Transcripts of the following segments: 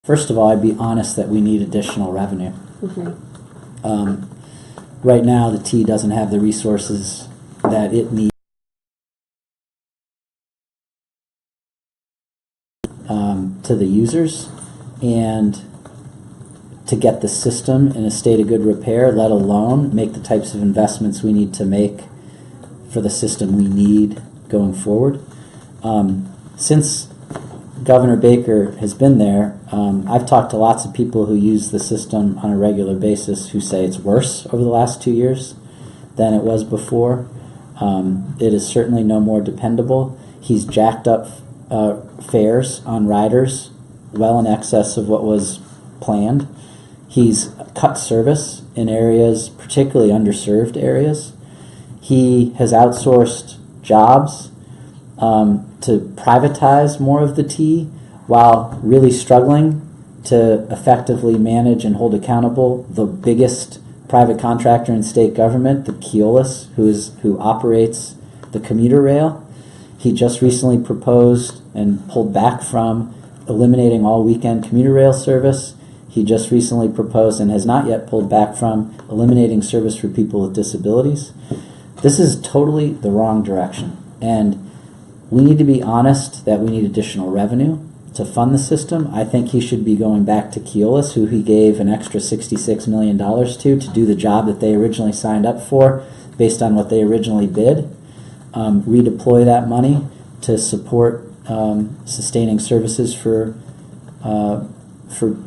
First of all, I'd be honest that we need additional revenue. Right now, the T doesn't have the resources that it needs to the users and to get the system in a state of good repair, let alone make the types of investments we need to make for the system we need going forward. Since Governor Baker has been there, I've talked to lots of people who use the system on a regular basis who say it's worse over the last 2 years than it was before. It is certainly no more dependable. He's jacked up fares on riders well in excess of what was planned. He's cut service in areas, particularly underserved areas. He has outsourced jobs to privatize more of the T while really struggling to effectively manage and hold accountable the biggest private contractor in state government, the Keolis, who operates the commuter rail. He just recently proposed and pulled back from eliminating all weekend commuter rail service. He just recently proposed and has not yet pulled back from eliminating service for people with disabilities. This is totally the wrong direction, and we need to be honest that we need additional revenue to fund the system. I think he should be going back to Keolis, who he gave an extra $66 million to do the job that they originally signed up for based on what they originally bid. Redeploy that money to support sustaining services for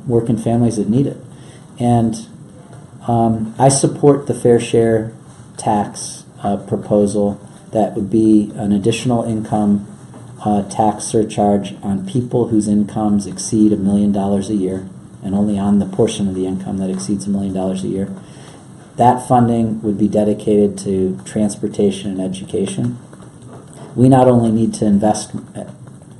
working families that need it. And I support the fair share tax proposal that would be an additional income tax surcharge on people whose incomes exceed $1 million a year, and only on the portion of the income that exceeds $1 million a year. That funding would be dedicated to transportation and education. We not only need to invest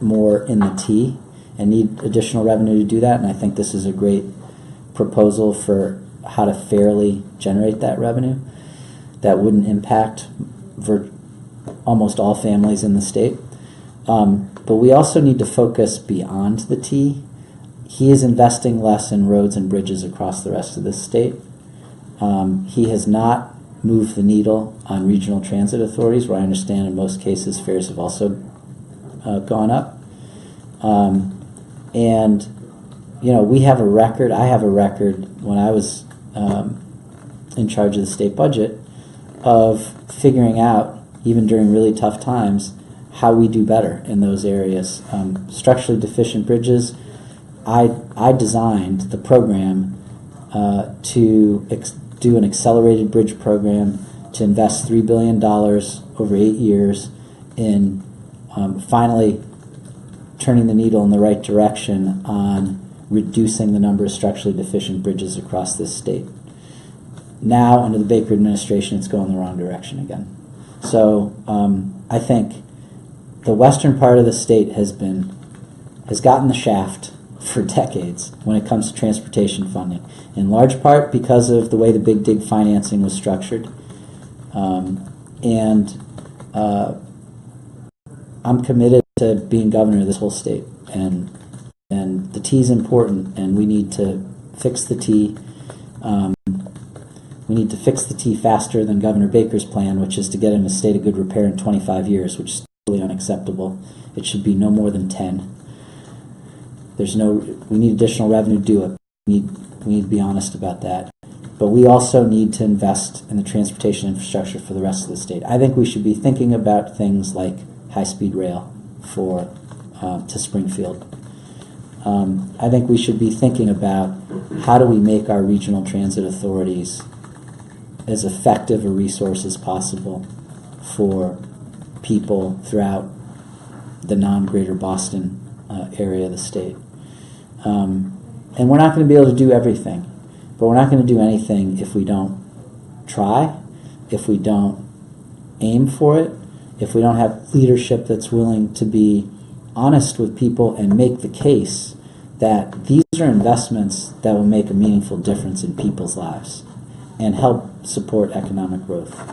more in the T and need additional revenue to do that, and I think this is a great proposal for how to fairly generate that revenue that wouldn't impact almost all families in the state. But we also need to focus beyond the T. He is investing less in roads and bridges across the rest of the state. He has not moved the needle on regional transit authorities, where I understand in most cases fares have also gone up. And, you know, we have a record, I have a record when I was in charge of the state budget of figuring out, even during really tough times, how we do better in those areas. Structurally deficient bridges, I designed the program to do an accelerated bridge program to invest $3 billion over 8 years in finally turning the needle in the right direction on reducing the number of structurally deficient bridges across this state. Now, under the Baker administration, it's going the wrong direction again. So I think the western part of the state has gotten the shaft for decades when it comes to transportation funding, in large part because of the way the Big Dig financing was structured. I'm committed to being governor of this whole state, and the T is important, and we need to fix the T. We need to fix the T faster than Governor Baker's plan, which is to get in a state of good repair in 25 years, which is totally unacceptable. It should be no more than 10. We need additional revenue to do it. We need to be honest about that. But we also need to invest in the transportation infrastructure for the rest of the state. I think we should be thinking about things like high-speed rail to Springfield. I think we should be thinking about how do we make our regional transit authorities as effective a resource as possible for people throughout the non-greater Boston area of the state. And we're not going to be able to do everything, but we're not going to do anything if we don't try, if we don't aim for it, if we don't have leadership that's willing to be honest with people and make the case that these are investments that will make a meaningful difference in people's lives and help support economic growth.